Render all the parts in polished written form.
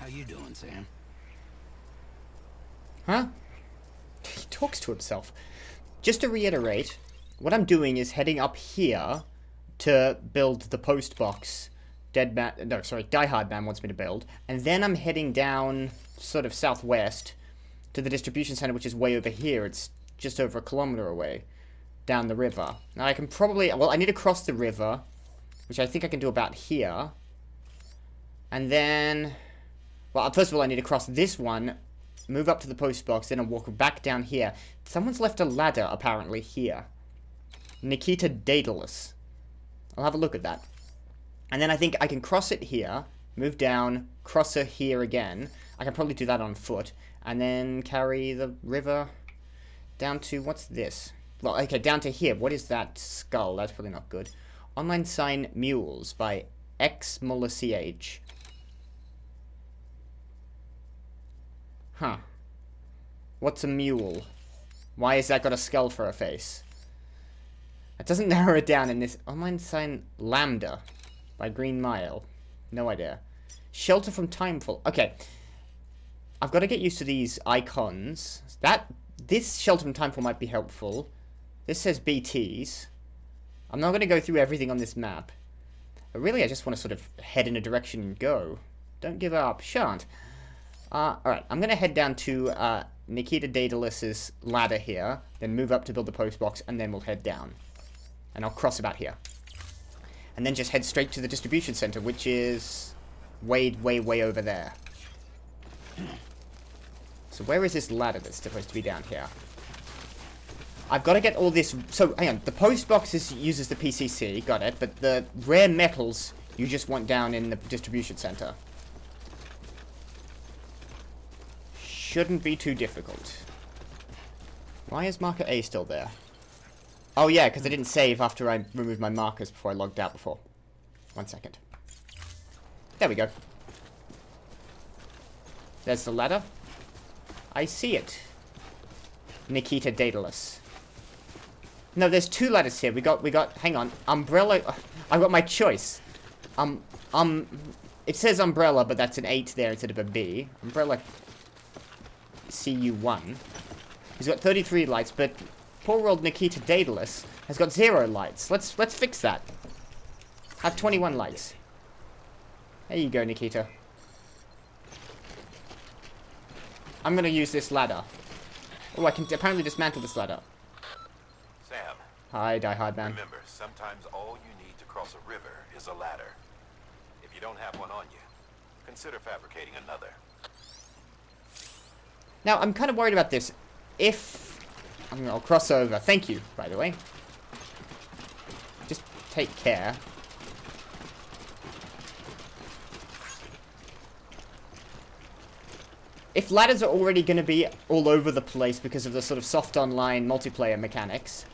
How you doing, Sam? Huh? He talks to himself. Just to reiterate, what I'm doing is heading up here to build the post box Die-Hardman wants me to build, and then I'm heading down sort of southwest to the distribution center, which is way over here. It's just over 1 kilometer away, down the river. Now I can probably, well, I need to cross the river, which I think I can do about here. And then, well, first of all, I need to cross this one, move up to the post box, then I'll walk back down here. Someone's left a ladder, apparently, here. Nikita Daedalus. I'll have a look at that. And then I think I can cross it here, move down, cross her here again. I can probably do that on foot. And then carry the river down to, what's this? Well, okay, down to here. What is that skull? That's probably not good. Online sign Mules by XMullerCH. Huh. What's a mule? Why has that got a skull for a face? It doesn't narrow it down in this. Online sign Lambda by Green Mile. No idea. Shelter from Timefall. Okay. I've got to get used to these icons. This Shelter from Timefall might be helpful. This says BTs. I'm not going to go through everything on this map. But really, I just want to sort of head in a direction and go. Don't give up. Shan't. Alright, I'm going to head down to Nikita Daedalus's ladder here, then move up to build the post box, and then we'll head down. And I'll cross about here. And then just head straight to the distribution center, which is way, way, way over there. So where is this ladder that's supposed to be down here? I've got to get all this. So, hang on. The post box uses the PCC, got it. But the rare metals you just want down in the distribution center. Shouldn't be too difficult. Why is marker A still there? Oh yeah, because I didn't save after I removed my markers before I logged out before. 1 second. There we go. There's the ladder. I see it. Nikita Daedalus. No, there's 2 ladders here. We got, hang on. Umbrella. I've got my choice. It says umbrella, but that's an 8 there instead of a B. Umbrella CU1. He's got 33 lights, but poor old Nikita Daedalus has got 0 lights. Let's fix that. Have 21 lights. There you go, Nikita. I'm gonna use this ladder. Oh, I can apparently dismantle this ladder. Sam. Hi, Die-Hardman. Remember, sometimes all you need to cross a river is a ladder. If you don't have one on you, consider fabricating another. Now, I'm kind of worried about this. I'll cross over. Thank you, by the way. Just take care. If ladders are already going to be all over the place because of the sort of soft online multiplayer mechanics,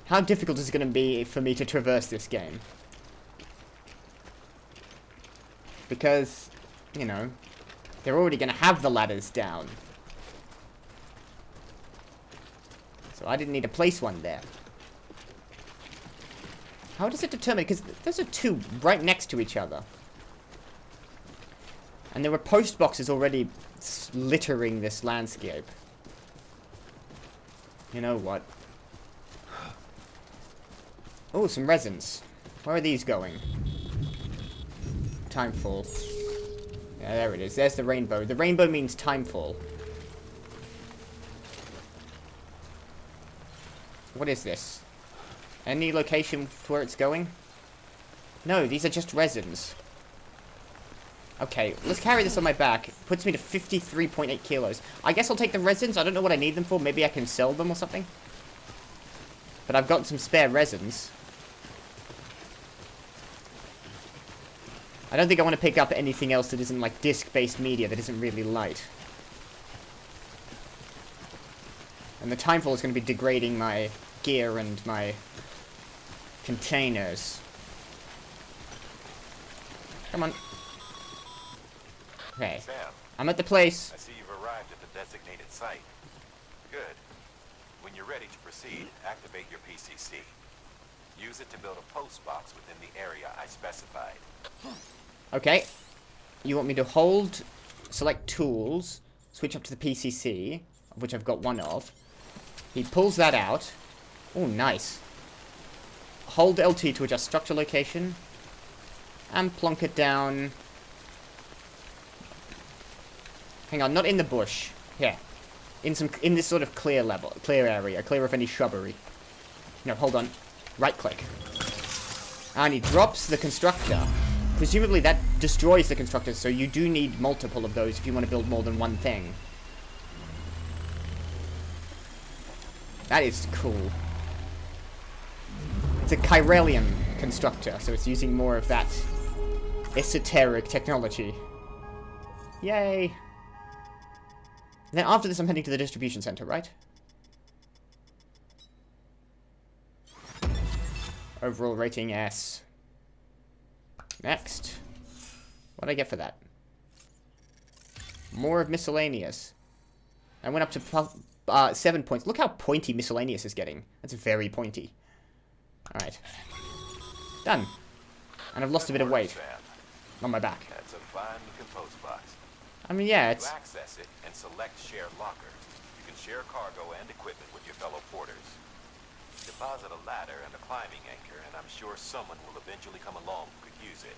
how difficult is it going to be for me to traverse this game? Because, you know, they're already going to have the ladders down. So I didn't need to place one there. How does it determine? Because those are 2 right next to each other. And there were post boxes already littering this landscape. You know what? Oh, some resins. Where are these going? Timefall. Yeah, there it is. There's the rainbow. The rainbow means Timefall. What is this? Any location to where it's going? No, these are just resins. Okay, let's carry this on my back. It puts me to 53.8 kilos. I guess I'll take the resins. I don't know what I need them for. Maybe I can sell them or something. But I've got some spare resins. I don't think I want to pick up anything else that isn't like disc-based media that isn't really light. And the Timefall is going to be degrading my gear and my containers. Come on. Okay. Sam, I'm at the place. I see you've arrived at the designated site. Good. When you're ready to proceed, activate your PCC. Use it to build a post box within the area I specified. Okay. You want me to hold select tools, switch up to the PCC, of which I've got one of. He pulls that out. Oh, nice. Hold LT to adjust structure location. And plonk it down. Hang on, not in the bush. Here. In this sort of clear area, clear of any shrubbery. No, hold on. Right click. And he drops the constructor. Presumably that destroys the constructor, so you do need multiple of those if you want to build more than one thing. That is cool. It's a Chiralian constructor, so it's using more of that esoteric technology. Yay! And then after this I'm heading to the distribution center, right? Overall rating S. Next. What did I get for that? More of miscellaneous. I went up to 7 points. Look how pointy miscellaneous is getting. That's very pointy. Alright. Done. And I've lost a bit of weight on my back. That's a fine compost box. I mean, yeah, it's... To access it and select Share Locker, you can share cargo and equipment with your fellow porters. Deposit a ladder and a climbing anchor, and I'm sure someone will eventually come along who could use it.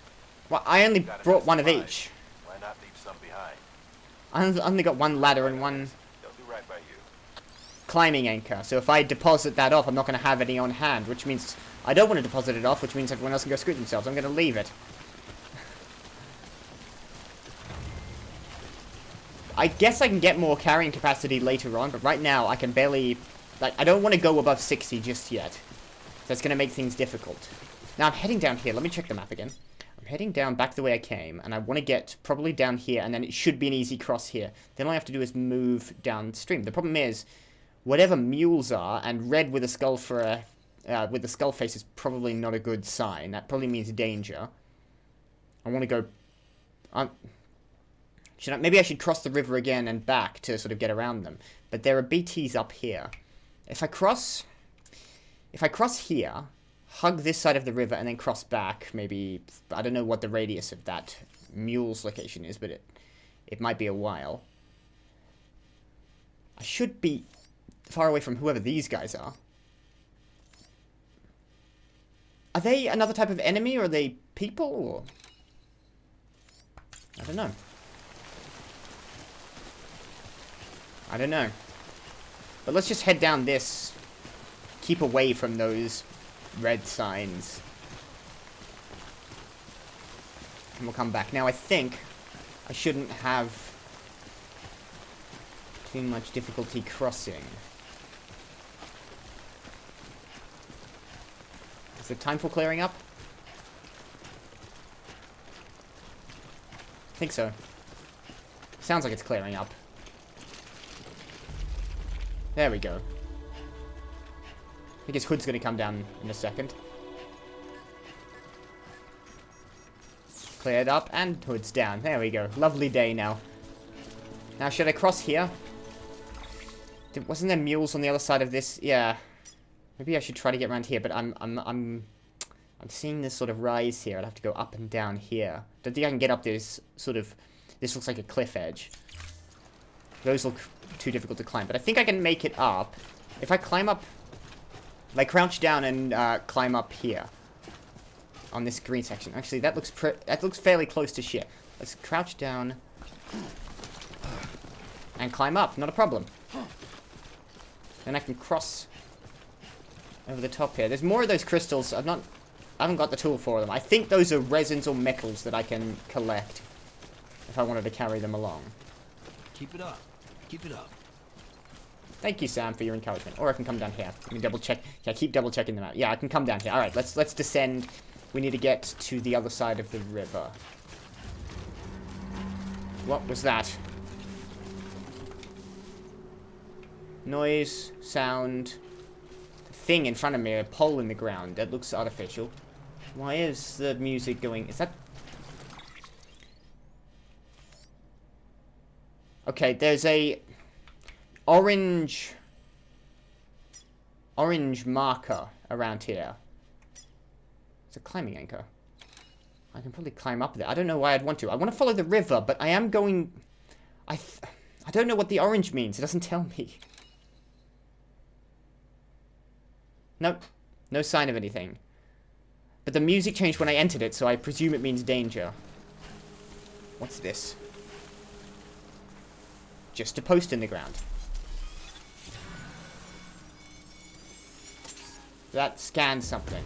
Well, I only brought one of each. Why not leave some behind? I only got one ladder and one They'll do right by you. climbing anchor. So if I deposit that off, I'm not going to have any on hand, which means I don't want to deposit it off, which means everyone else can go screw themselves. I'm going to leave it. I guess I can get more carrying capacity later on, but right now I can barely... Like, I don't want to go above 60 just yet. That's going to make things difficult. Now, I'm heading down here. Let me check the map again. I'm heading down back the way I came, and I want to get probably down here, and then it should be an easy cross here. Then all I have to do is move downstream. The problem is, whatever mules are, and red with a skull for a... with the skull face is probably not a good sign. That probably means danger. I want to go... maybe I should cross the river again and back to sort of get around them. But there are BTs up here. If I cross here, hug this side of the river, and then cross back, maybe, I don't know what the radius of that mule's location is, but it might be a while. I should be far away from whoever these guys are. Are they another type of enemy, or are they people, or... I don't know. I don't know. But let's just head down this. Keep away from those red signs. And we'll come back. Now, I think I shouldn't have too much difficulty crossing. Is the Timefall clearing up? I think so. Sounds like it's clearing up. There we go. I think his hood's gonna come down in a second. Cleared up, and hood's down. There we go. Lovely day now. Now, should I cross here? Wasn't there mules on the other side of this? Yeah. Maybe I should try to get around here, but I'm seeing this sort of rise here. I'd have to go up and down here. Don't think I can get up this sort of... This looks like a cliff edge. Those look too difficult to climb, but I think I can make it up. If I climb up... If I crouch down and climb up here. On this green section. Actually, that looks fairly close to shit. Let's crouch down. And climb up. Not a problem. Then I can cross over the top here. There's more of those crystals. I haven't got the tool for them. I think those are resins or metals that I can collect. If I wanted to carry them along. Keep it up. Keep it up. Thank you, Sam, for your encouragement. Or I can come down here. Let me double check. Yeah, keep double checking them out. Yeah, I can come down here. Alright, let's descend. We need to get to the other side of the river. What was that? Noise, sound. Thing in front of me, a pole in the ground. That looks artificial. Why is the music going... Is that... Okay, there's a... Orange marker around here. It's a climbing anchor. I can probably climb up there. I don't know why I'd want to. I want to follow the river, but I am going... I don't know what the orange means. It doesn't tell me. Nope. No sign of anything. But the music changed when I entered it, so I presume it means danger. What's this? Just a post in the ground. That scans something.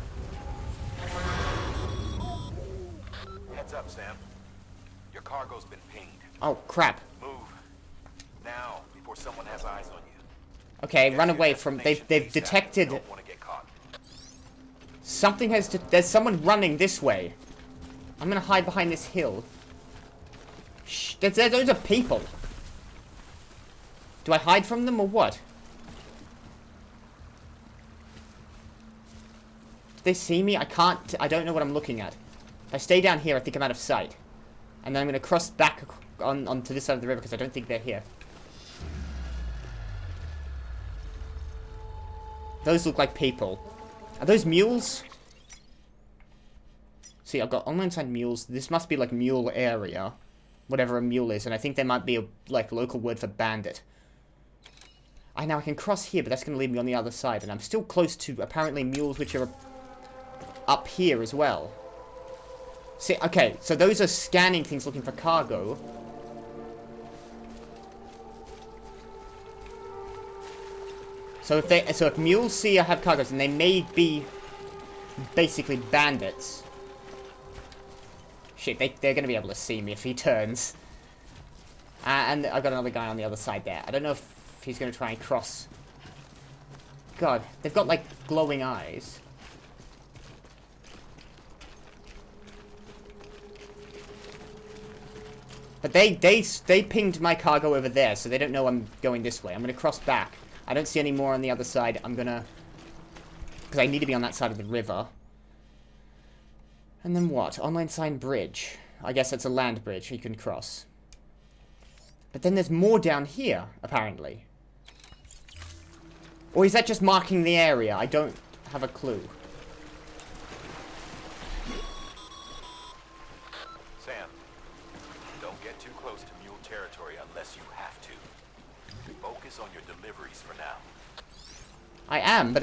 Heads up, Sam. Your cargo's been pinged. Oh, crap. Move. Now, before someone has eyes on you. Okay, run away from... They've detected... Don't want to get caught. Something has to... There's someone running this way. I'm gonna hide behind this hill. Shh, those are people. Do I hide from them or what? Do they see me? I can't... I don't know what I'm looking at. If I stay down here, I think I'm out of sight. And then I'm gonna cross back onto this side of the river because I don't think they're here. Those look like people. Are those mules? See, I've got online side mules. This must be like mule area. Whatever a mule is. And I think there might be a like local word for bandit. Now I can cross here, but that's going to leave me on the other side. And I'm still close to apparently mules which are up here as well. See, okay, so those are scanning things looking for cargo. So if mules see I have cargoes, then they may be basically bandits. Shit, they're gonna be able to see me if he turns. And I've got another guy on the other side there. I don't know if he's gonna try and cross. God, they've got like glowing eyes. But they pinged my cargo over there, so they don't know I'm going this way. I'm gonna cross back. I don't see any more on the other side. I'm gonna... Because I need to be on that side of the river. And then what? Online sign bridge. I guess that's a land bridge you can cross. But then there's more down here, apparently. Or is that just marking the area? I don't have a clue. Sam, don't get too close to mule territory unless you have to. Focus on your deliveries for now. I am, but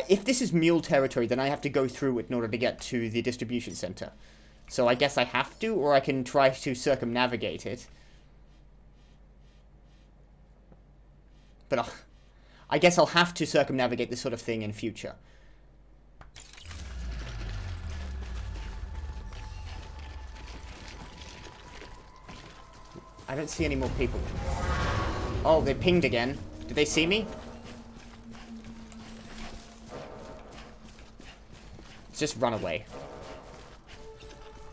if this is mule territory, then I have to go through it in order to get to the distribution center. So I guess I have to, or I can try to circumnavigate it. But I guess I'll have to circumnavigate this sort of thing in future. I don't see any more people. Oh, they pinged again. Did they see me? Let's just run away.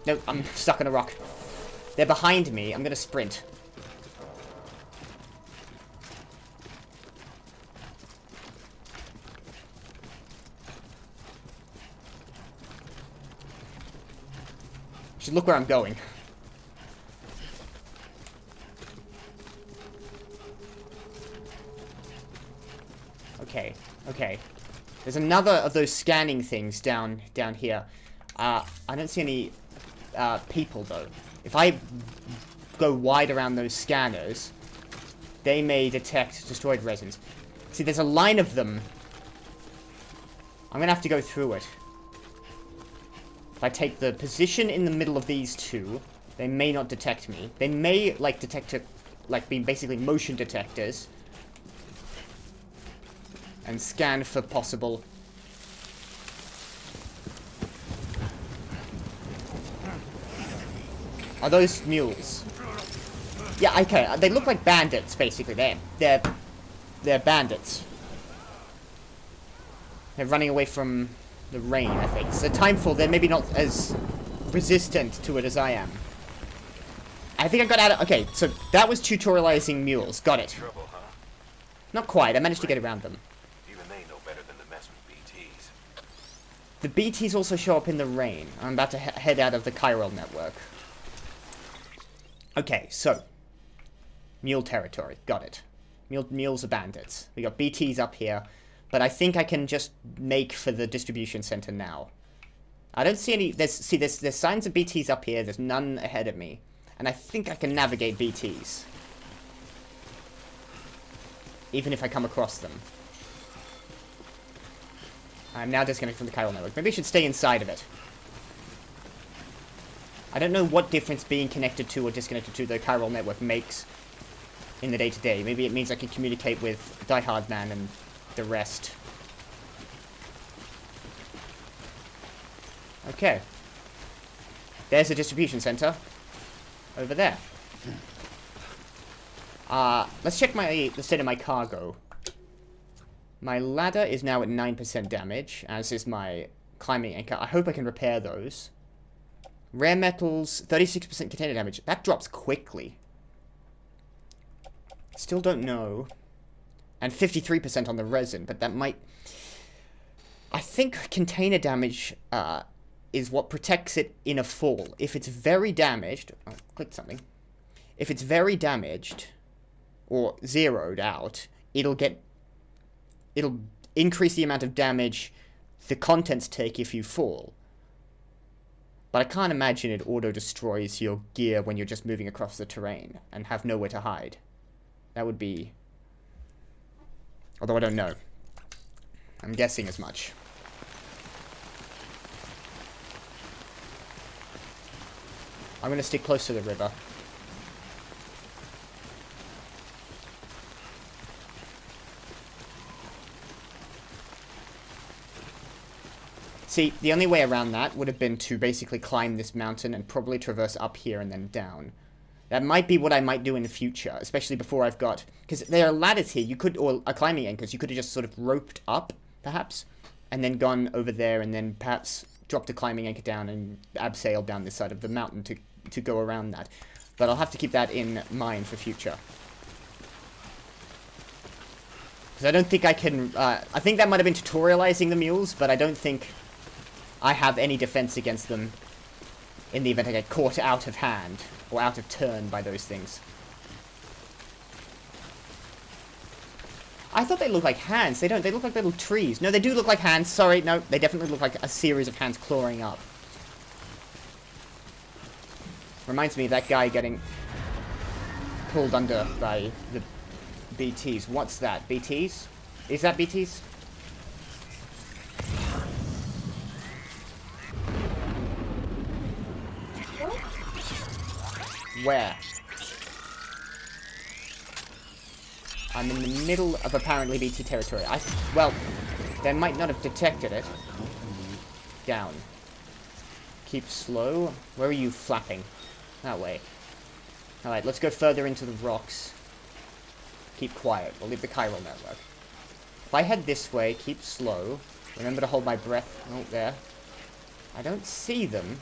No, I'm stuck on a rock. They're behind me. I'm gonna sprint. Should look where I'm going. Okay, okay. There's another of those scanning things down here. I don't see any people though. If I go wide around those scanners, they may detect destroyed resins. See, there's a line of them. I'm gonna have to go through it. If I take the position in the middle of these two, they may not detect me. They may like detect it, like be basically motion detectors. And scan for possible... Are those mules? Yeah, okay. They look like bandits, basically. They're bandits. They're running away from the rain, I think. So Timefall, they're maybe not as resistant to it as I am. I think I got out of... Okay, so that was tutorializing mules. Got it. Trouble, huh? Not quite. I managed to get around them. Even they know better than to mess with BTs. The BTs also show up in the rain. I'm about to head out of the chiral network. Okay, so. Mule territory. Got it. Mules are bandits. We got BTs up here. But I think I can just make for the distribution center now. I don't see any... There's signs of BTs up here. There's none ahead of me. And I think I can navigate BTs. Even if I come across them. I'm now disconnected from the chiral network. Maybe I should stay inside of it. I don't know what difference being connected to or disconnected to the chiral network makes in the day-to-day. Maybe it means I can communicate with Die-Hardman and the rest. Okay. There's a distribution center. Over there. Let's check the state of my cargo. My ladder is now at 9% damage, as is my climbing anchor. I hope I can repair those. Rare metals, 36% container damage. That drops quickly. Still don't know. And 53% on the resin, but that might... I think container damage is what protects it in a fall. If it's very damaged... Oh, clicked something. If it's very damaged, or zeroed out, it'll increase the amount of damage the contents take if you fall. But I can't imagine it auto-destroys your gear when you're just moving across the terrain and have nowhere to hide. That would be... Although I don't know. I'm guessing as much. I'm gonna stick close to the river. See, the only way around that would have been to basically climb this mountain and probably traverse up here and then down. That might be what I might do in the future, especially before I've got... Because there are ladders here, you could... Or climbing anchors, you could have just sort of roped up, perhaps, and then gone over there and then perhaps dropped a climbing anchor down and abseiled down this side of the mountain to go around that. But I'll have to keep that in mind for future. Because I don't think I can... I think that might have been tutorializing the mules, but I don't think I have any defense against them in the event I get caught out of hand or out of turn by those things. I thought they looked like hands. They don't. They look like little trees. No, they do look like hands. Sorry, no. They definitely look like a series of hands clawing up. Reminds me of that guy getting pulled under by the BTs. What's that? BTs? Is that BTs? Where? I'm in the middle of apparently BT territory. Well, they might not have detected it. Down. Keep slow. Where are you flapping? That way. Alright, let's go further into the rocks. Keep quiet. We'll leave the chiral network. If I head this way, keep slow. Remember to hold my breath. Oh, there. I don't see them.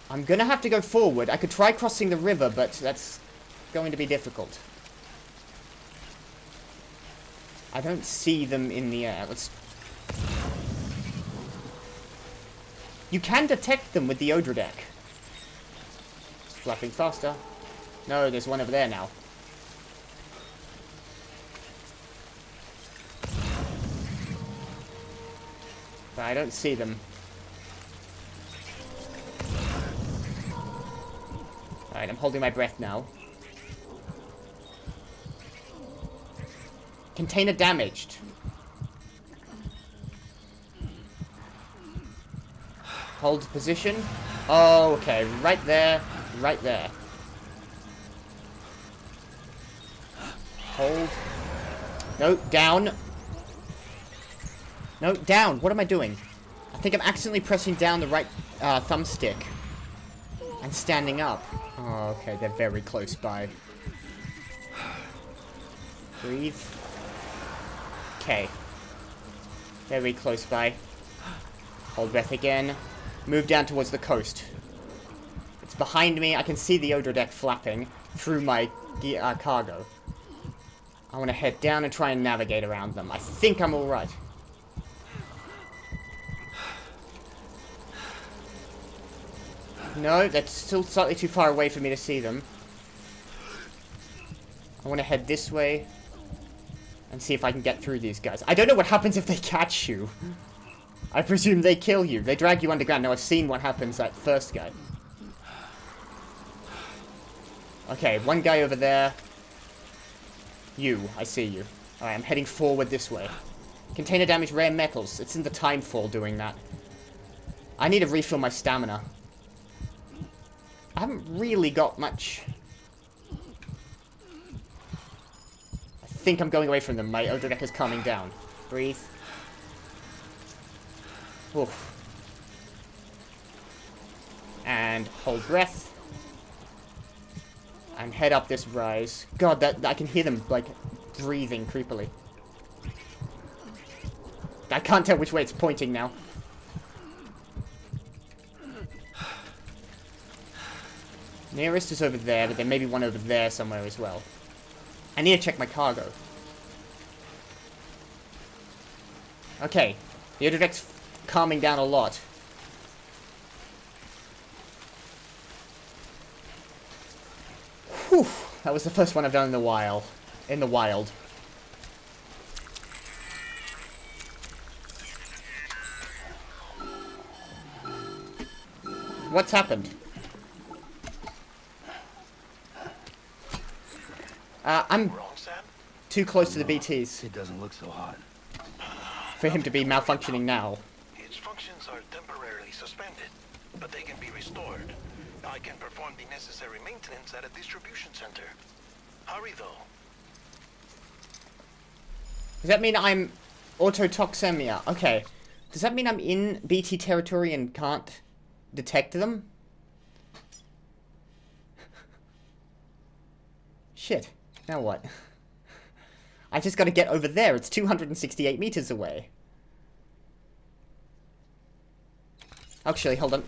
I'm gonna have to go forward. I could try crossing the river, but that's going to be difficult. I don't see them in the air. Let's... You can detect them with the Odra deck. Flapping faster. No, there's one over there now. But I don't see them. Alright, I'm holding my breath now. Container damaged. Hold position. Oh, okay. Right there. Right there. Hold. No, down. No, down. What am I doing? I think I'm accidentally pressing down the right thumbstick. And standing up. Oh, okay. They're very close by. Breathe. Okay. Very close by. Hold breath again. Move down towards the coast. It's behind me. I can see the Odra deck flapping through my cargo. I want to head down and try and navigate around them. I think I'm alright. No, that's still slightly too far away for me to see them. I want to head this way and see if I can get through these guys. I don't know what happens if they catch you. I presume they kill you. They drag you underground. Now, I've seen what happens to that first guy. Okay, one guy over there. You, I see you. Alright, I'm heading forward this way. Container damage rare metals. It's in the Timefall doing that. I need to refill my stamina. I haven't really got much. I think I'm going away from them. My Odradek is calming down. Breathe. Oof. And hold breath. And head up this rise. God, that I can hear them, like, breathing creepily. I can't tell which way it's pointing now. Nearest is over there, but there may be one over there somewhere as well. I need to check my cargo. Okay. The Odradek's calming down a lot. Whew. That was the first one I've done in the wild. What's happened? I'm too close to the BTs. It doesn't look so hot. For him to be malfunctioning now. Its functions are temporarily suspended, but they can be restored. I can perform the necessary maintenance at a distribution center. Hurry, though. Does that mean I'm autotoxemia? Okay. Does that mean I'm in BT territory and can't detect them? Shit. Now what? I just gotta get over there. It's 268 meters away. Actually, hold on.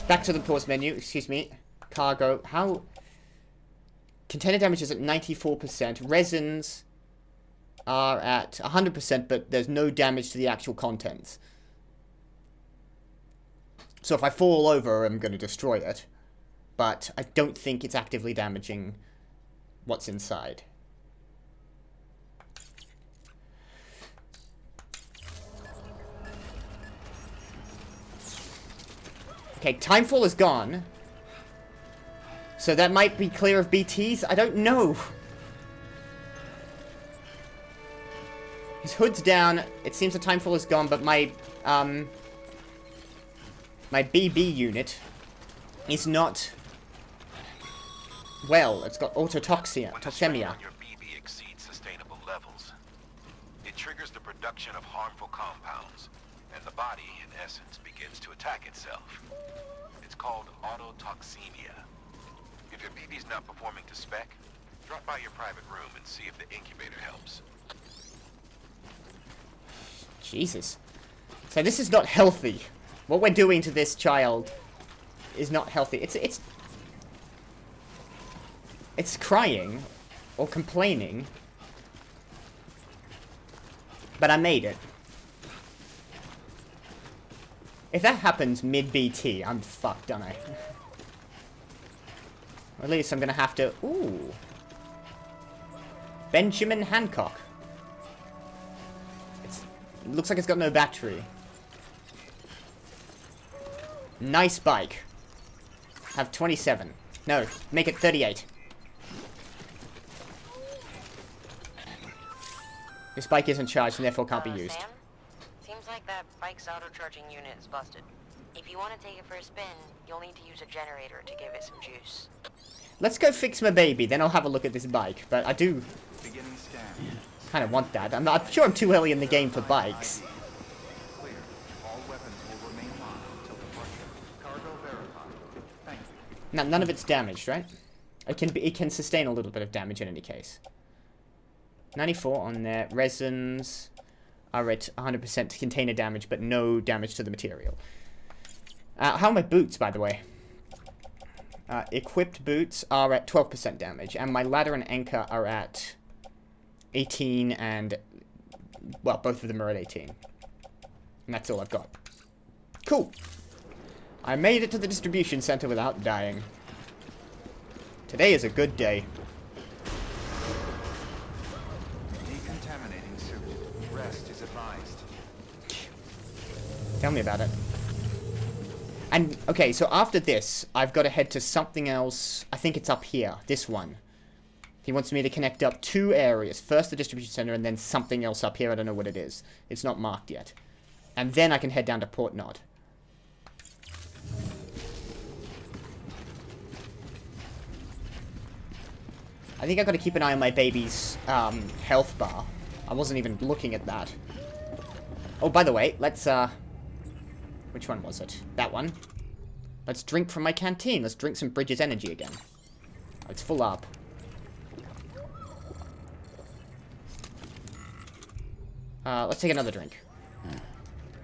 Back to the pause menu. Excuse me. Cargo. How? Container damage is at 94%. Resins are at 100%, but there's no damage to the actual contents. So if I fall over, I'm going to destroy it. But I don't think it's actively damaging what's inside. Okay, Timefall is gone. So that might be clear of BTs? I don't know. His hood's down. It seems the Timefall is gone, but my BB unit is not well. It's got autotoxemia. When the strain on your BB exceeds sustainable levels, it triggers the production of harmful compounds, and the body, in essence, begins to attack itself. It's called autotoxemia. If your BB's not performing to spec, drop by your private room and see if the incubator helps. Jesus. So this is not healthy. What we're doing to this child is not healthy. It's crying or complaining. But I made it. If that happens mid-BT, I'm fucked, don't I? Or at least I'm gonna have to... Ooh. Benjamin Hancock. It looks like it's got no battery. Nice bike. Have 27. No, make it 38. This bike isn't charged and therefore can't be used. Sam? Seems like that bike's auto-charging unit is busted. If you want to take it for a spin, you'll need to use a generator to give it some juice. Let's go fix my baby, then I'll have a look at this bike. But I do Beginning scan. kind of want that. I'm sure I'm too early in the game for bikes. Clear. All weapons will remain on until departure. Cargo verified. Thank you. Now, none of it's damaged, right? It can sustain a little bit of damage in any case. 94 on there. Resins are at 100% container damage, but no damage to the material. How are my boots, by the way? Equipped boots are at 12% damage, and my ladder and anchor are at 18 and... Well, both of them are at 18. And that's all I've got. Cool. I made it to the distribution center without dying. Today is a good day. Decontaminating suit. Rest is advised. Tell me about it. And, okay, so after this, I've got to head to something else. I think it's up here. This one. He wants me to connect up 2 areas. First the distribution center, and then something else up here. I don't know what it is. It's not marked yet. And then I can head down to Port Nod. I think I've got to keep an eye on my baby's health bar. I wasn't even looking at that. Oh, by the way, let's, which one was it? That one. Let's drink from my canteen. Let's drink some Bridges Energy again. It's full up. Let's take another drink.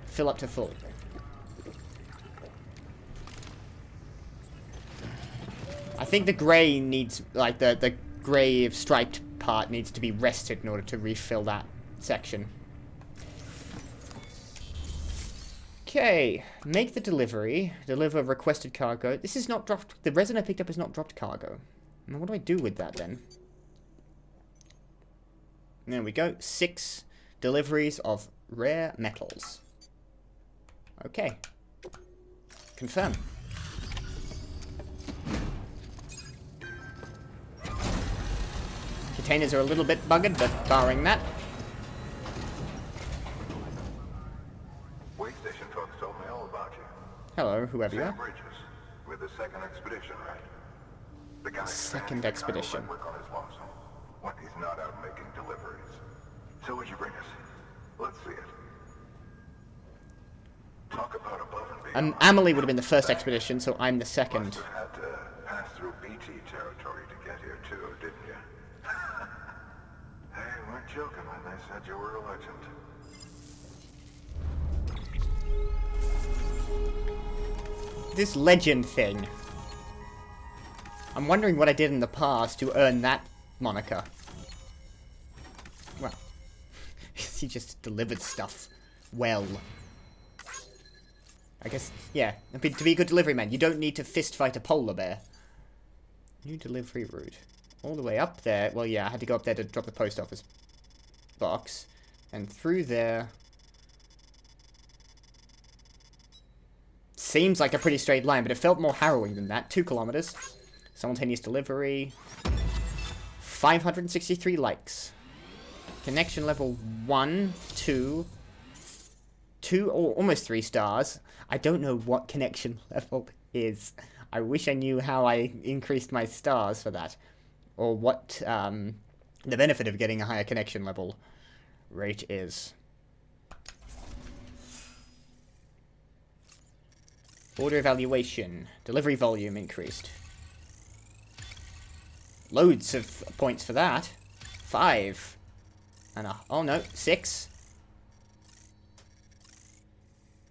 Fill up to full. I think the grey needs, like, the grey striped part needs to be rested in order to refill that section. Okay, make the delivery. Deliver requested cargo. This is not dropped. The resin I picked up is not dropped cargo. Now, what do I do with that then? There we go. 6 deliveries of rare metals. Okay. Confirm. Containers are a little bit buggered, but barring that. Way station folks told me all about you. Hello, whoever you Sam are. Bridges, with the second expedition, right? The guy Second expedition. work on his lonesome when he's not out making deliveries. So what'd you bring us? Let's see it. Talk about above and beyond. Amelie would have been the first expedition, so I'm the second. Must have had to pass through BT territory to get here too, didn't you? Hey, weren't joking when they said you were a legend. This legend thing. I'm wondering what I did in the past to earn that moniker. Well, he just delivered stuff well. I guess, yeah, to be a good delivery man, you don't need to fist fight a polar bear. New delivery route. All the way up there. Well, yeah, I had to go up there to drop the post office box. And through there. Seems like a pretty straight line, but it felt more harrowing than that. 2 kilometers. Simultaneous delivery. 563 likes. Connection level 1, 2, or almost 3 stars. I don't know what connection level is. I wish I knew how I increased my stars for that. Or what the benefit of getting a higher connection level rate is. Order evaluation. Delivery volume increased. Loads of points for that. 5. And oh no, 6.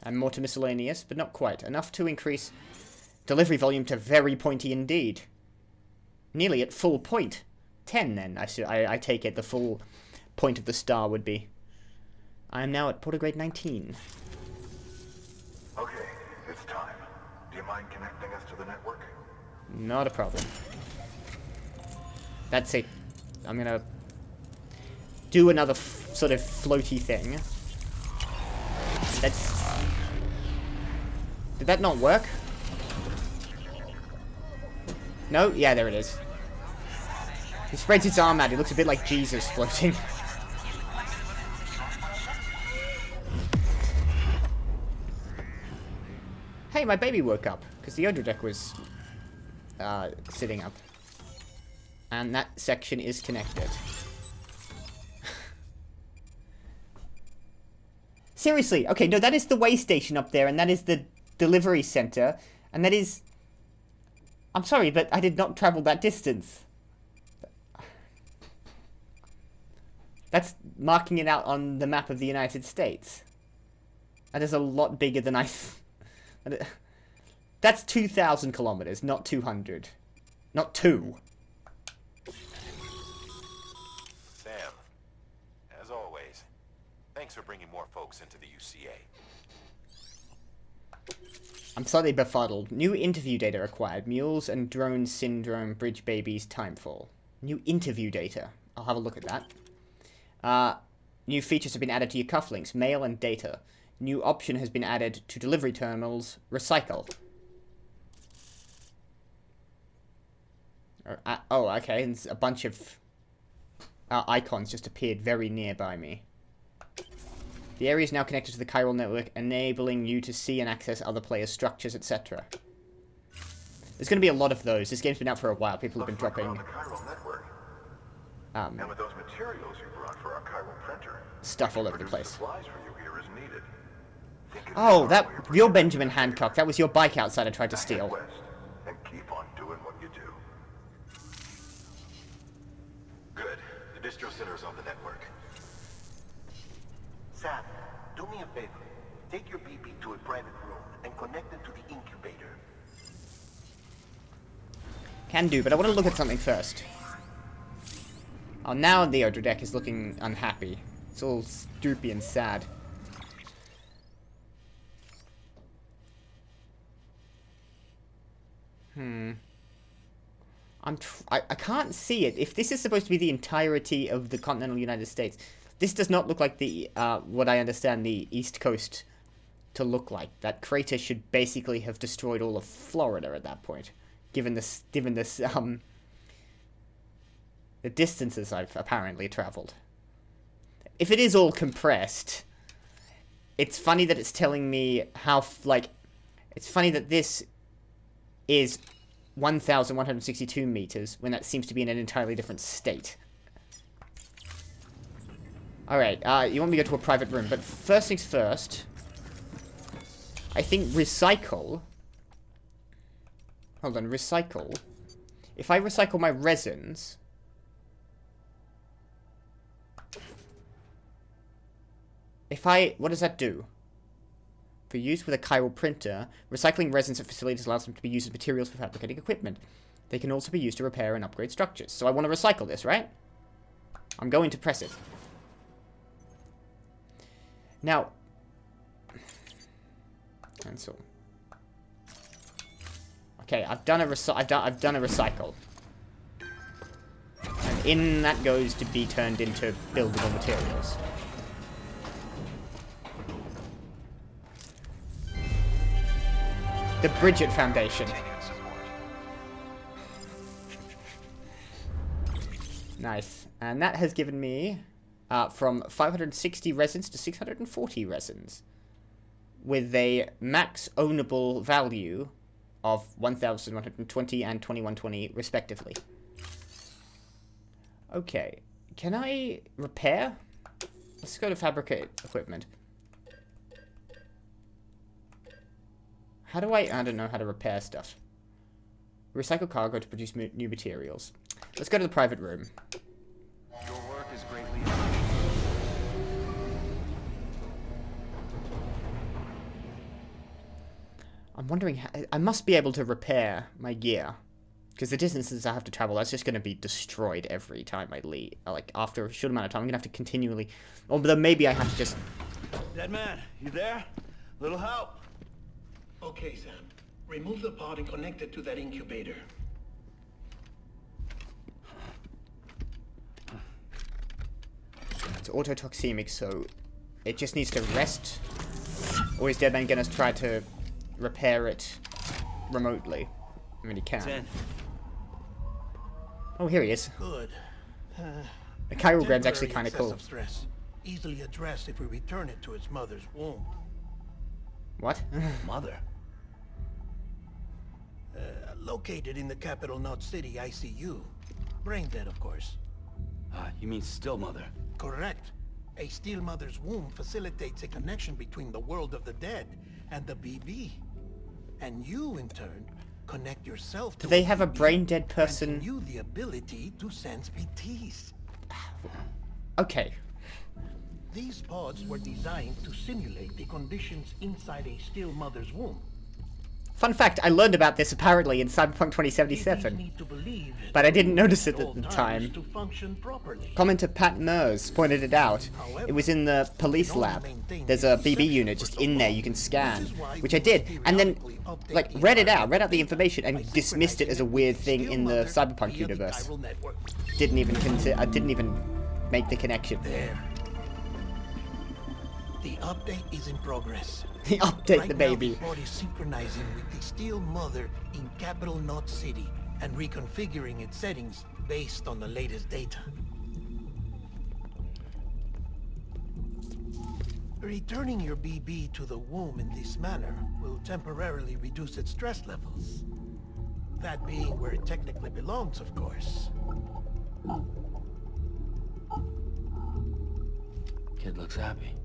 And more to miscellaneous, but not quite. Enough to increase delivery volume to very pointy indeed. Nearly at full point. 10 then, I take it the full point of the star would be. I am now at Portergrade 19. Okay, it's time. Do you mind connecting us to the network? Not a problem. That's it. I'm gonna do another sort of floaty thing. That's... Did that not work? No? Yeah, there it is. He spreads his arm out. He looks a bit like Jesus floating. Hey, my baby woke up. Because the Odra deck was sitting up. And that section is connected. Seriously. Okay, no, that is the way station up there. And that is the delivery center. And that is... I'm sorry, but I did not travel that distance. That's marking it out on the map of the United States. That is a lot bigger than I... That's 2,000 kilometers, not 200. Not 2. Sam, as always, thanks for bringing more folks into the UCA. I'm slightly befuddled. New interview data acquired. Mules and drone syndrome bridge babies timefall. New interview data. I'll have a look at that. New features have been added to your cufflinks. Mail and data. New option has been added to delivery terminals. Recycle. Oh, okay. And a bunch of icons just appeared very nearby me. The area is now connected to the chiral network, enabling you to see and access other players' structures, etc. There's going to be a lot of those. This game's been out for a while. People have been dropping And with those materials you brought for our chiral printer, stuff all over the place. supplies for you here as needed. Oh, you're Benjamin Hancock. That was your bike outside I tried to steal. West, and keep on doing what you do. Good. The distro center's on the network. Sam, do me a favor. Take your BB to a private room and connect it to the incubator. Can do, but I want to look at something first. Oh, now the Odra deck is looking unhappy. It's all droopy and sad. I can't see it. If this is supposed to be the entirety of the continental United States, this does not look like the, what I understand the East Coast to look like. That crater should basically have destroyed all of Florida at that point, given this, the distances I've apparently traveled. If it is all compressed, it's funny that it's telling me how, it's funny that this is 1,162 meters, when that seems to be in an entirely different state. Alright, you want me to go to a private room, but first things first, I think recycle... Hold on, recycle. If I recycle my resins... What does that do? For use with a chiral printer, recycling resins at facilities allows them to be used as materials for fabricating equipment. They can also be used to repair and upgrade structures. So I want to recycle this, right? I'm going to press it. Now, cancel. Okay, I've done a recycle, and in that goes to be turned into buildable materials. The Bridget Foundation. Nice. And that has given me from 560 resins to 640 resins, with a max ownable value of 1,120 and 2,120 respectively. Okay. Can I repair? Let's go to fabricate equipment. How do I don't know how to repair stuff. Recycle cargo to produce new materials. Let's go to the private room. Your work is greatly appreciated. I'm wondering how... I must be able to repair my gear. Because the distances I have to travel, that's just going to be destroyed every time I leave. Like, after a short amount of time, I'm going to have to continually... Or then maybe I have to just... Dead man, you there? Little help? Okay, Sam. Remove the pod and connect it to that incubator. It's autotoxemic, so it just needs to rest. Or is Deadman going to try to repair it remotely? I mean, he can. 10. Oh, here he is. Good. The chirogram's actually kind of cool. Stress. Easily addressed if we return it to its mother's womb. What? Mother. Located in the capital Knot City ICU. Brain dead, of course. You mean still mother? Correct. A steel mother's womb facilitates a connection between the world of the dead and the BB. And you, in turn, connect yourself to Do they have a brain dead person? granting you the ability to sense PTs. Okay. These pods were designed to simulate the conditions inside a still mother's womb. Fun fact, I learned about this apparently in Cyberpunk BBs 2077. need to believe But I didn't notice it at at all the times time. to function properly. Commenter Pat Mers pointed it out. It was in the police lab. There's a BB unit just in there you can scan, which I did, and then like read out the information and dismissed it as a weird thing in the Cyberpunk universe. Didn't even consider. I didn't even make the connection. There. The update is in progress. Update Right the now, baby. the pod is synchronizing with the Steel Mother in Capital Knot City and reconfiguring its settings based on the latest data. Returning your BB to the womb in this manner will temporarily reduce its stress levels. That being where it technically belongs, of course. Kid looks happy.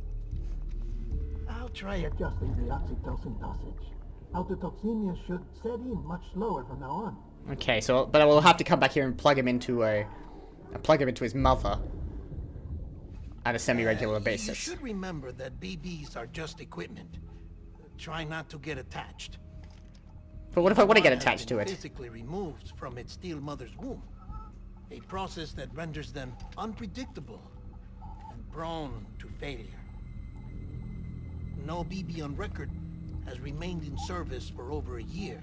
I'll try adjusting the oxytocin dosage. Autotoxemia should set in much slower from now on. Okay, so but I will have to come back here and plug him into his mother at a semi-regular You basis. should remember that BBs are just equipment. Try not to get attached. But what if I want to get One has attached been to it? physically removed from its steel mother's womb. A process that renders them unpredictable and prone to failure. No BB on record has remained in service for over a year.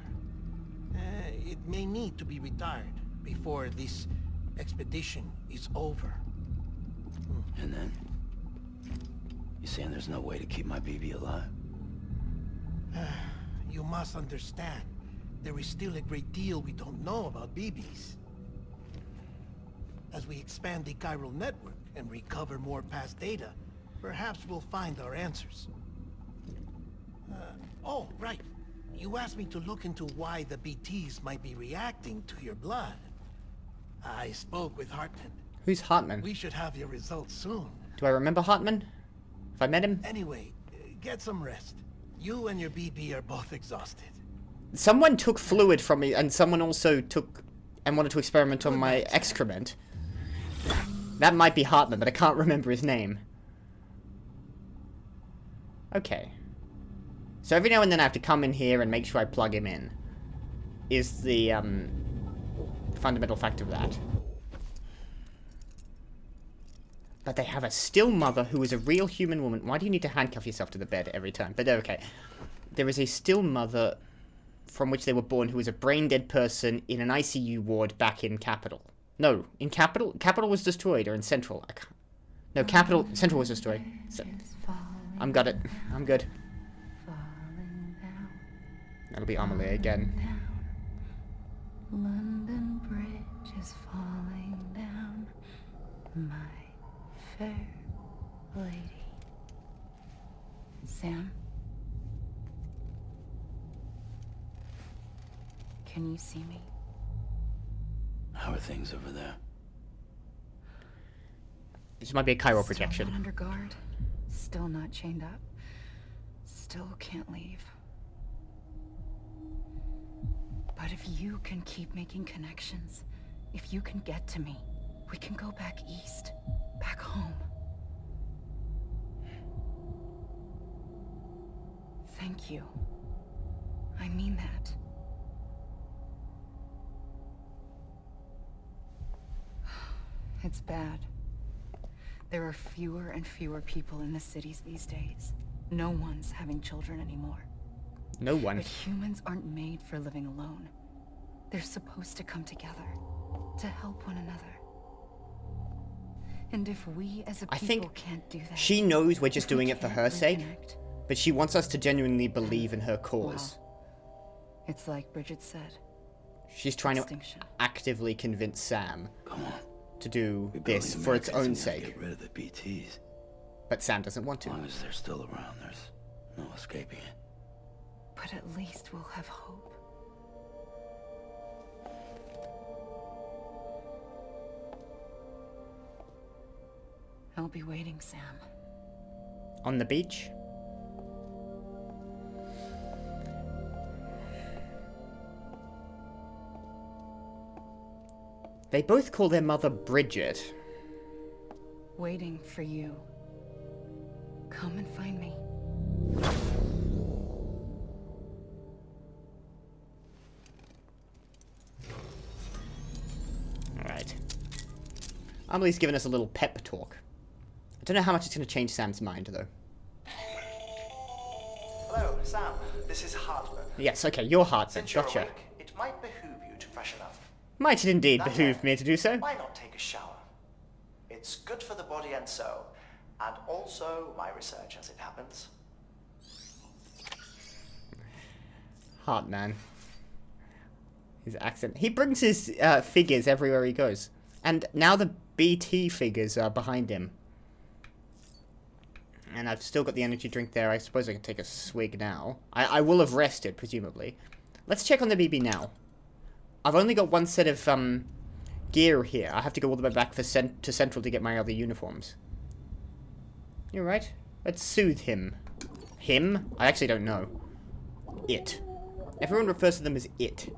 It may need to be retired before this expedition is over. And then? You saying there's no way to keep my BB alive? You must understand, there is still a great deal we don't know about BBs. As we expand the chiral network and recover more past data, perhaps we'll find our answers. Oh, right. You asked me to look into why the BTs might be reacting to your blood. I spoke with Hartman. Who's Hartman? We should have your results soon. Do I remember Hartman? Have I met him? Anyway, get some rest. You and your BB are both exhausted. Someone took fluid from me, and someone also took and wanted to experiment on my excrement. That might be Hartman, but I can't remember his name. Okay. So every now and then I have to come in here and make sure I plug him in. Is the fundamental fact of that. But they have a still mother who is a real human woman. Why do you need to handcuff yourself to the bed every time? But okay. There is a still mother from which they were born who is a brain-dead person in an ICU ward back in Capital. No, in Capital? Capital was destroyed, or in Central? I can't. No, Capital... Central was destroyed. So, I'm got it. I'm good. That'll be Amelie again. London Bridge is falling down, my fair lady. Sam? Can you see me? How are things over there? This might be a chiral Still projection. not under guard, still not chained up, still can't leave. But if you can keep making connections, if you can get to me, we can go back east, back home. Thank you. I mean that. It's bad. There are fewer and fewer people in the cities these days. No one's having children anymore. No one. But humans aren't made for living alone. They're supposed to come together, to help one another. And if we as a I people think can't do that... she knows we're just if we doing it for can't her sake, reconnect, but she wants us to genuinely believe in her cause. well, it's like Bridget said. She's trying to Extinction. actively convince Sam Come on. to do We this building for its Americans own and gotta sake. Get rid of the BTs. But Sam doesn't want As to. long as they're still around, there's no escaping it. But at least we'll have hope. I'll be waiting, Sam. On the beach? They both call their mother Bridget. Waiting for you. Come and find me. Alright. Amelie's given us a little pep talk. I don't know how much it's going to change Sam's mind, though. Hello, Sam. This is Hartman. Yes, okay, you're Hartman. Since you're Gotcha. awake, it might behoove you to freshen up. Might it indeed That behoove said, me to do so? Why not take a shower? It's good for the body and soul, And also my research, as it happens. Hartman. His accent. He brings his figures everywhere he goes. And now the BT figures are behind him. And I've still got the energy drink there. I suppose I can take a swig now. I will have rested, presumably. Let's check on the BB now. I've only got one set of gear here. I have to go all the way back to Central to get my other uniforms. You're right. Let's soothe him. Him? I actually don't know. It. Everyone refers to them as it.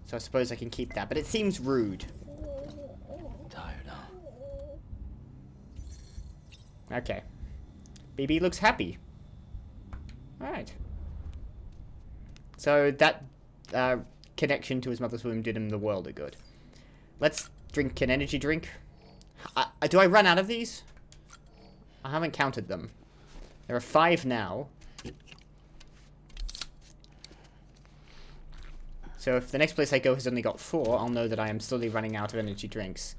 So I suppose I can keep that, but it seems rude. Tired, huh? Okay. BB looks happy. Alright. So that connection to his mother's womb did him the world of good. Let's drink an energy drink. Do I run out of these? I haven't counted them. There are 5 now. So if the next place I go has only got 4, I'll know that I am slowly running out of energy drinks.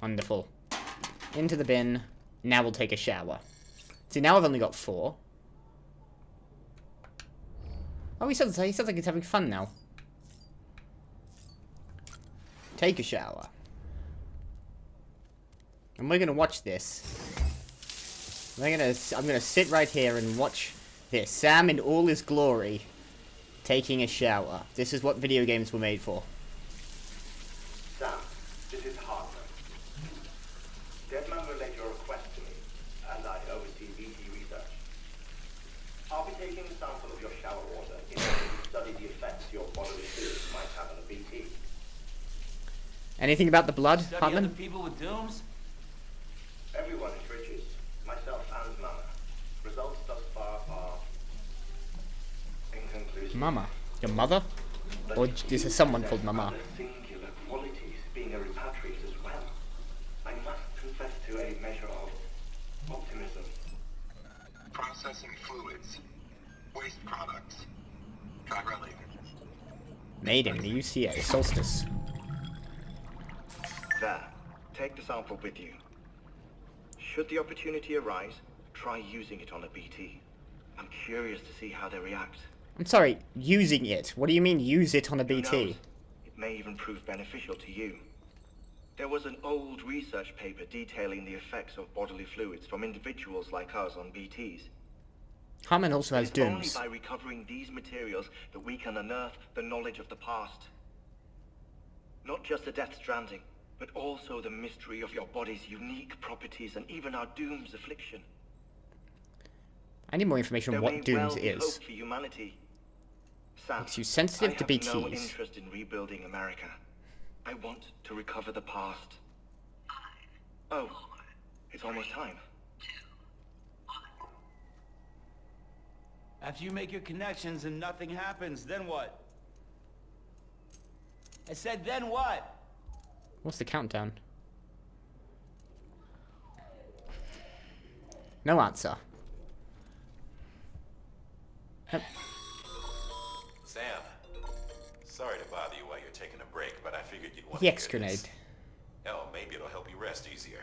Wonderful. Into the bin. Now we'll take a shower. See, now I've only got 4. Oh, he sounds like he's having fun now. Take a shower. And we're gonna watch this. I'm gonna sit right here and watch this. Sam in all his glory, taking a shower. This is what video games were made for. Sam, this is Hartman. Deadman relayed your request to me, and I oversee BT research. I'll be taking a sample of your shower water in order to study the effects your bodily fluids might have on a BT. Anything about the blood, Study Hartman? other people with dooms? Everyone is Richards, myself and Mama. Results thus far are inconclusive. Mama. Your mother? Or is there someone called Mama? Other singular qualities, being a repatriate as well. I must confess to a measure of optimism. Processing fluids. Waste products. Try running. Made in the UCA, Solstice. There. Take the sample with you. Should the opportunity arise, try using it on a BT. I'm curious to see how they react. I'm sorry, using it. What do you mean, use it on a Who BT? knows? It may even prove beneficial to you. There was an old research paper detailing the effects of bodily fluids from individuals like us on BTs. Hartman also has It's only dooms. by recovering these materials that we can unearth the knowledge of the past. Not just the Death Stranding, but also the mystery of your body's unique properties and even our doom's affliction. I need more information on There what may dooms well be is. hope for humanity. Sam, Makes you sensitive to I have no BTs. interest in rebuilding America. I want to recover the past. Oh, it's almost time. After you make your connections and nothing happens, then what? I said, then what? What's the countdown? No answer. Yep. Sam, sorry to bother you while you're taking a break, but I figured you'd want The to X hear this. grenade. Hell, maybe it'll help you rest easier.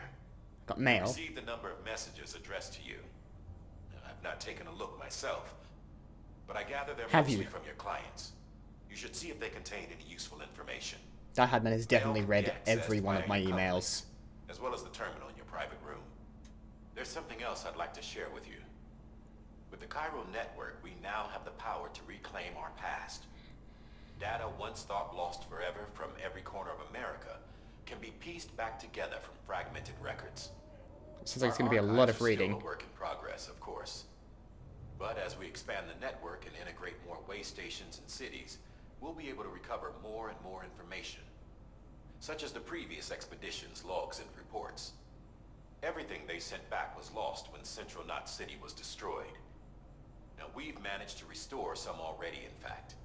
Got I mail. received a number of messages addressed to you. I've not taken a look myself, but I gather they're Have mostly you? from your clients. You should see if they contain any useful information. Die-Hardman has definitely They'll read be accessed every one of via my your emails. company, as well as the terminal in your private room. There's something else I'd like to share with you. With the Cairo network, we now have the power to reclaim our past. Data once thought lost forever from every corner of America can be pieced back together from fragmented records. Sounds like it's going Our to be a lot archives of are reading. Still a work in progress, of course. But as we expand the network and integrate more way stations and cities, we'll be able to recover more and more information, such as the previous expedition's logs and reports. Everything they sent back was lost when Central Knot City was destroyed. Now we've managed to restore some already, in fact.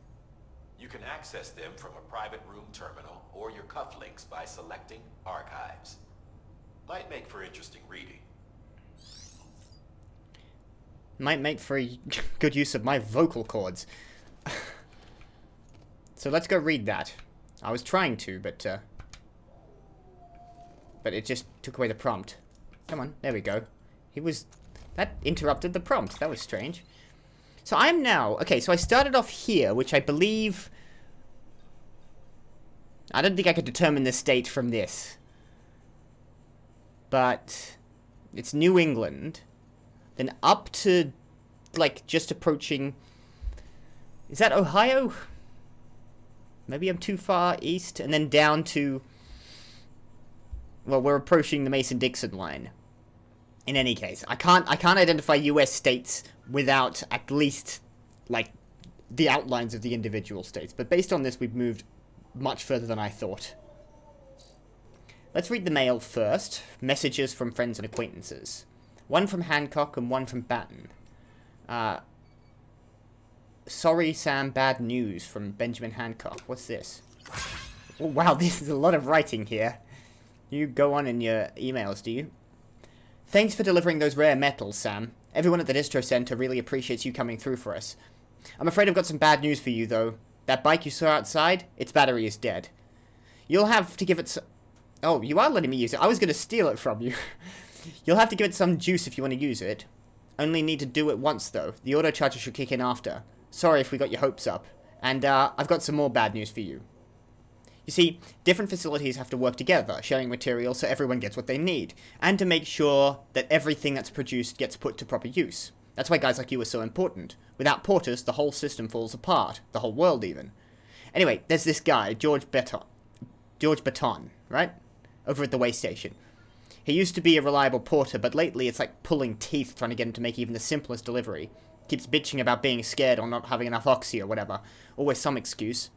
You can access them from a private room terminal or your cufflinks by selecting Archives. Might make for interesting reading. Might make for a good use of my vocal cords. So let's go read that. I was trying to, but but it just took away the prompt. Come on, there we go. That interrupted the prompt. That was strange. So I am now... Okay, so I started off here, which I believe... I don't think I could determine the state from this. But... It's New England. Then up to... Like, just approaching... Is that Ohio? Maybe I'm too far east. And then down to... Well, we're approaching the Mason-Dixon line. In any case, I can't identify US states without at least, like, the outlines of the individual states. But based on this, we've moved much further than I thought. Let's read the mail first. Messages from friends and acquaintances. One from Hancock and one from Batten. Sorry, Sam, bad news from Benjamin Hancock. What's this? Oh, wow, this is a lot of writing here. You go on in your emails, do you? Thanks for delivering those rare metals, Sam. Everyone at the distro center really appreciates you coming through for us. I'm afraid I've got some bad news for you, though. That bike you saw outside, its battery is dead. You'll have to give it some... Oh, you are letting me use it. I was going to steal it from you. You'll have to give it some juice if you want to use it. Only need to do it once, though. The auto charger should kick in after. Sorry if we got your hopes up. And, I've got some more bad news for you. You see, different facilities have to work together, sharing materials so everyone gets what they need, and to make sure that everything that's produced gets put to proper use. That's why guys like you are so important. Without porters, the whole system falls apart. The whole world, even. Anyway, there's this guy, George Baton, right? Over at the way station. He used to be a reliable porter, but lately it's like pulling teeth trying to get him to make even the simplest delivery. Keeps bitching about being scared or not having enough oxy or whatever. Always some excuse.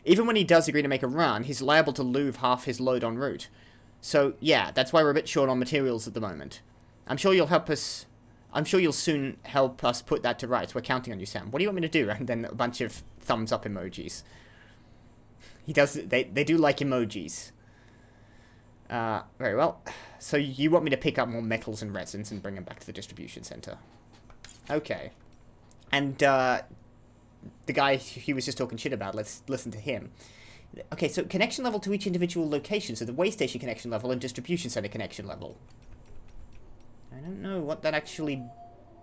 Even when he does agree to make a run, he's liable to lose half his load en route. So, yeah, that's why we're a bit short on materials at the moment. I'm sure you'll soon help us put that to rights. We're counting on you, Sam. What do you want me to do? And then a bunch of thumbs up emojis. They do like emojis. Very well. So you want me to pick up more metals and resins and bring them back to the distribution center. Okay. And, the guy he was just talking shit about, let's listen to him. Okay, so connection level to each individual location. So the way station connection level and distribution center connection level. I don't know what that actually,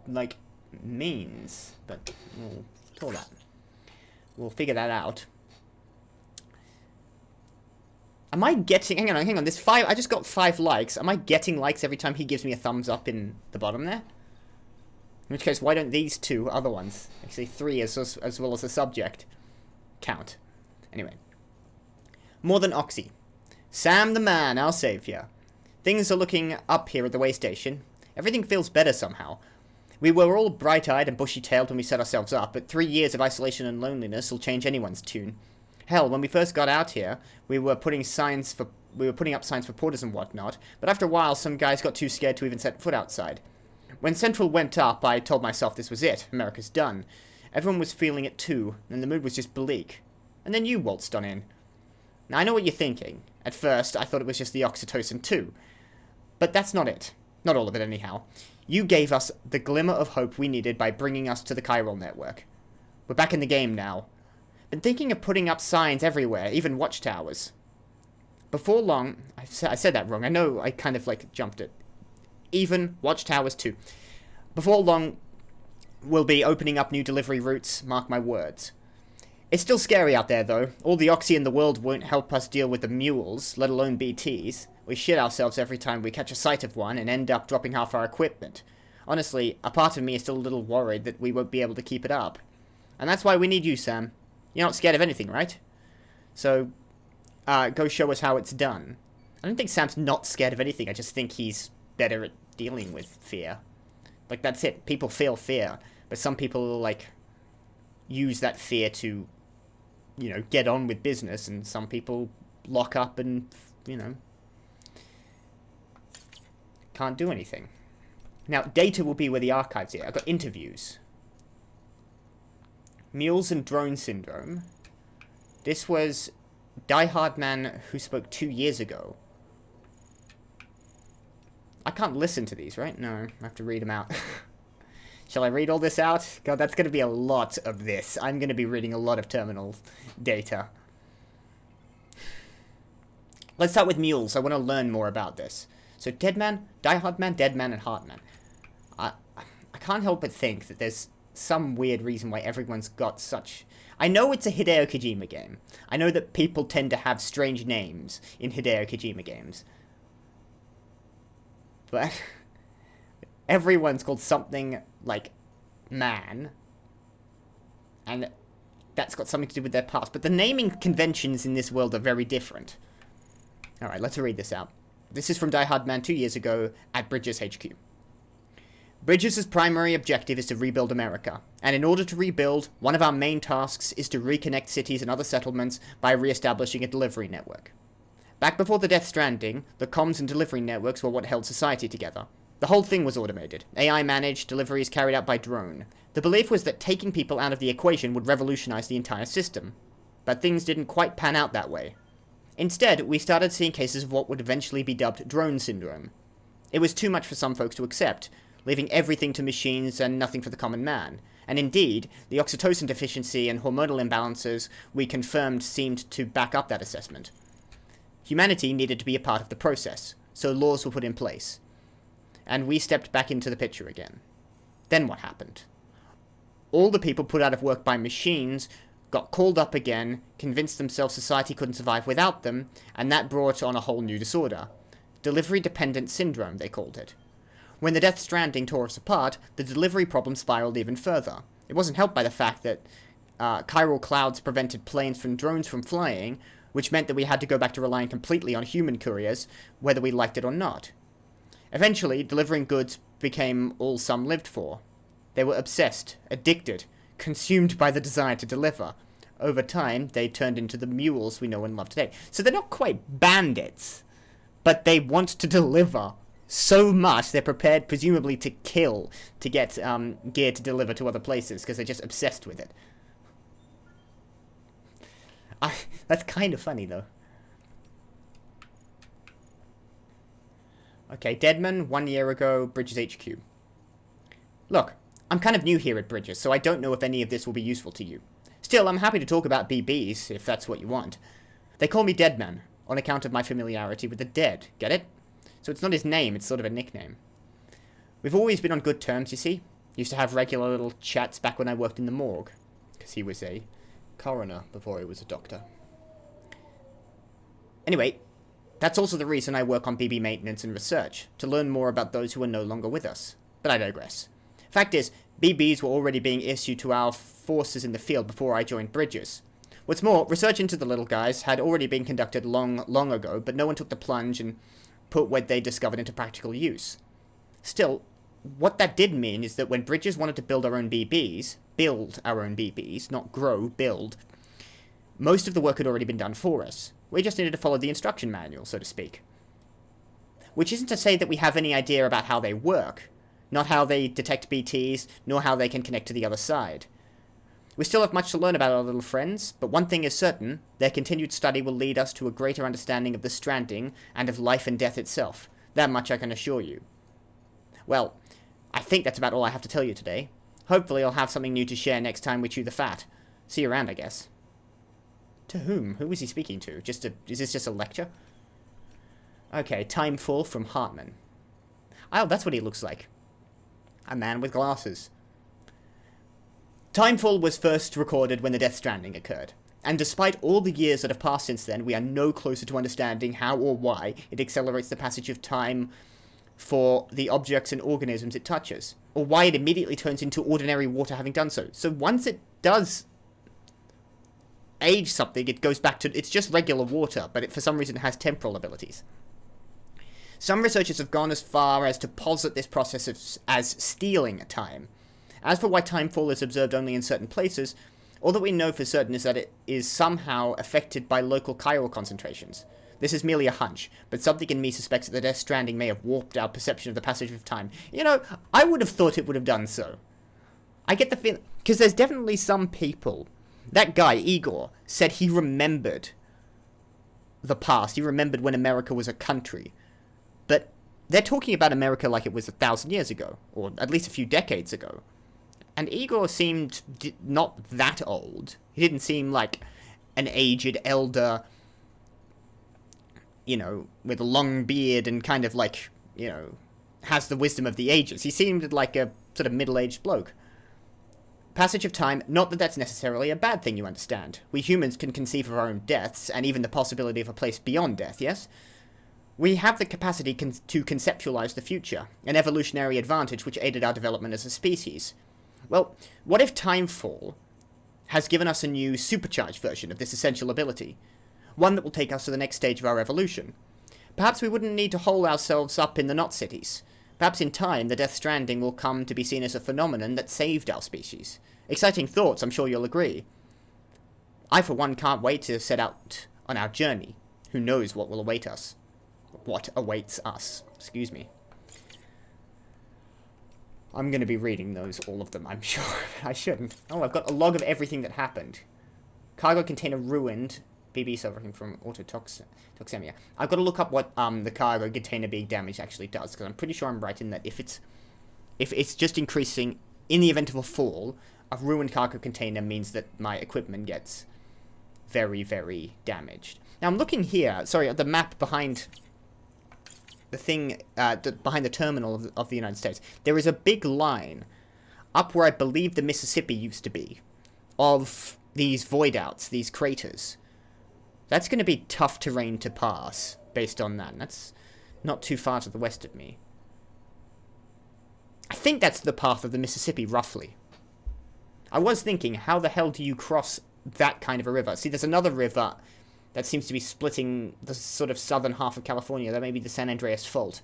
like, means. But we'll call that. We'll figure that out. Am I getting... Hang on. There's 5... I just got 5 likes. Am I getting likes every time he gives me a thumbs up in the bottom there? In which case, why don't these 2 other ones, actually 3 as well as the subject, count? Anyway. More than Oxy. Sam the man, our savior. Things are looking up here at the way station. Everything feels better somehow. We were all bright-eyed and bushy-tailed when we set ourselves up, but 3 years of isolation and loneliness will change anyone's tune. Hell, when we first got out here, we were putting up signs for porters and whatnot, but after a while, some guys got too scared to even set foot outside. When Central went up, I told myself this was it. America's done. Everyone was feeling it too, and the mood was just bleak. And then you waltzed on in. Now, I know what you're thinking. At first, I thought it was just the oxytocin too. But that's not it. Not all of it, anyhow. You gave us the glimmer of hope we needed by bringing us to the chiral network. We're back in the game now. Been thinking of putting up signs everywhere, even watchtowers. Before long... I said that wrong. I know I kind of, like, jumped it. Even watchtowers too. Before long, we'll be opening up new delivery routes, mark my words. It's still scary out there, though. All the oxy in the world won't help us deal with the mules, let alone BTs. We shit ourselves every time we catch a sight of one and end up dropping half our equipment. Honestly, a part of me is still a little worried that we won't be able to keep it up. And that's why we need you, Sam. You're not scared of anything, right? So, go show us how it's done. I don't think Sam's not scared of anything, I just think he's better at dealing with fear. Like, that's it. People feel fear. But some people, like, use that fear to, you know, get on with business. And some people lock up and, you know, can't do anything. Now, data will be where the archives are. I've got interviews. Mules and Drone Syndrome. This was Die-Hardman who spoke 2 years ago. I can't listen to these, right? No, I have to read them out. Shall I read all this out? God, that's going to be a lot of this. I'm going to be reading a lot of terminal data. Let's start with mules. I want to learn more about this. So Deadman, Die-Hardman, Deadman, and Heartman. I can't help but think that there's some weird reason why everyone's got such... I know it's a Hideo Kojima game. I know that people tend to have strange names in Hideo Kojima games. But everyone's called something like Man. And that's got something to do with their past. But the naming conventions in this world are very different. Alright, let's read this out. This is from Die-Hardman 2 years ago at Bridges HQ. Bridges' primary objective is to rebuild America, and in order to rebuild, one of our main tasks is to reconnect cities and other settlements by re-establishing a delivery network. Back before the Death Stranding, the comms and delivery networks were what held society together. The whole thing was automated. AI managed, deliveries carried out by drone. The belief was that taking people out of the equation would revolutionize the entire system. But things didn't quite pan out that way. Instead, we started seeing cases of what would eventually be dubbed drone syndrome. It was too much for some folks to accept, leaving everything to machines and nothing for the common man. And indeed, the oxytocin deficiency and hormonal imbalances we confirmed seemed to back up that assessment. Humanity needed to be a part of the process, so laws were put in place. And we stepped back into the picture again. Then what happened? All the people put out of work by machines got called up again, convinced themselves society couldn't survive without them, and that brought on a whole new disorder. Delivery-dependent syndrome, they called it. When the Death Stranding tore us apart, the delivery problem spiraled even further. It wasn't helped by the fact that chiral clouds prevented planes from drones from flying, which meant that we had to go back to relying completely on human couriers, whether we liked it or not. Eventually, delivering goods became all some lived for. They were obsessed, addicted, consumed by the desire to deliver. Over time, they turned into the mules we know and love today. So they're not quite bandits, but they want to deliver so much they're prepared, presumably, to kill to get gear to deliver to other places, because they're just obsessed with it. That's kind of funny, though. Okay, Deadman, 1 year ago, Bridges HQ. Look, I'm kind of new here at Bridges, so I don't know if any of this will be useful to you. Still, I'm happy to talk about BBs, if that's what you want. They call me Deadman, on account of my familiarity with the dead, get it? So it's not his name, it's sort of a nickname. We've always been on good terms, you see. Used to have regular little chats back when I worked in the morgue. Because he was a coroner before he was a doctor. Anyway, that's also the reason I work on BB maintenance and research, to learn more about those who are no longer with us. But I digress. Fact is, BBs were already being issued to our forces in the field before I joined Bridges. What's more, research into the little guys had already been conducted long ago, but no one took the plunge and put what they discovered into practical use. Still, what that did mean is that when Bridges wanted to build our own BBs, not grow, build, most of the work had already been done for us. We just needed to follow the instruction manual, so to speak. Which isn't to say that we have any idea about how they work, not how they detect BTs, nor how they can connect to the other side. We still have much to learn about our little friends, but one thing is certain, their continued study will lead us to a greater understanding of the Stranding and of life and death itself. That much I can assure you. Well, I think that's about all I have to tell you today. Hopefully I'll have something new to share next time we chew the fat. See you around, I guess. To whom? Who was he speaking to? Is this just a lecture? Okay, Timefall from Heartman. Oh, that's what he looks like. A man with glasses. Timefall was first recorded when the Death Stranding occurred, and despite all the years that have passed since then, we are no closer to understanding how or why it accelerates the passage of time for the objects and organisms it touches, or why it immediately turns into ordinary water having done so. So once it does age something, it goes back to, it's just regular water, but it for some reason has temporal abilities. Some researchers have gone as far as to posit this process as stealing time. As for why Timefall is observed only in certain places, all that we know for certain is that it is somehow affected by local chiral concentrations. This is merely a hunch, but something in me suspects that the Death Stranding may have warped our perception of the passage of time. You know, I would have thought it would have done so. I get the feeling, because there's definitely some people. That guy, Igor, said he remembered the past. He remembered when America was a country. But they're talking about America like it was 1,000 years ago, or at least a few decades ago. And Igor seemed not that old. He didn't seem like an aged elder, you know, with a long beard and kind of like, you know, has the wisdom of the ages. He seemed like a sort of middle-aged bloke. Passage of time, not that that's necessarily a bad thing, you understand. We humans can conceive of our own deaths, and even the possibility of a place beyond death, yes? We have the capacity to conceptualize the future, an evolutionary advantage which aided our development as a species. Well, what if Timefall has given us a new supercharged version of this essential ability? One that will take us to the next stage of our evolution. Perhaps we wouldn't need to hole ourselves up in the knot cities. Perhaps in time, the Death Stranding will come to be seen as a phenomenon that saved our species. Exciting thoughts, I'm sure you'll agree. I, for one, can't wait to set out on our journey. Who knows what will await us? What awaits us? Excuse me. I'm going to be reading those, all of them, I'm sure. I shouldn't. Oh, I've got a log of everything that happened. Cargo container ruined. BB suffering from autotoxemia. I've got to look up what the cargo container being damaged actually does, because I'm pretty sure I'm right in that if it's just increasing in the event of a fall, a ruined cargo container means that my equipment gets very, very damaged. Now I'm looking here, sorry, at the map behind the thing, behind the terminal of the United States. There is a big line up where I believe the Mississippi used to be, of these void outs, these craters. That's going to be tough terrain to pass, based on that. And that's not too far to the west of me. I think that's the path of the Mississippi, roughly. I was thinking, how the hell do you cross that kind of a river? See, there's another river that seems to be splitting the sort of southern half of California. That may be the San Andreas Fault.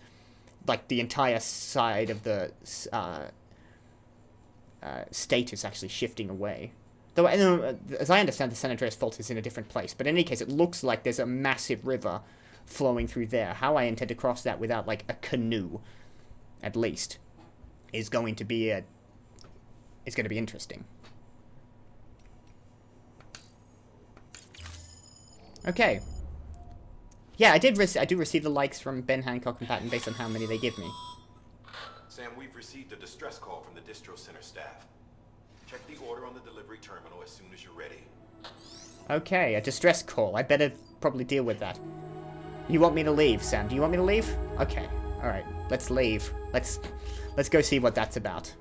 Like, the entire side of the state is actually shifting away. Though, as I understand, the San Andreas Fault is in a different place. But in any case, it looks like there's a massive river flowing through there. How I intend to cross that without, like, a canoe, at least, is going to be interesting. Okay. Yeah, I do receive the likes from Ben Hancock and Patton based on how many they give me. Sam, we've received a distress call from the distro center staff. Check the order on the delivery terminal as soon as you're ready. Okay, a distress call. I better probably deal with that. You want me to leave, Sam? Do you want me to leave? Okay. Alright. Let's leave. Let's go see what that's about.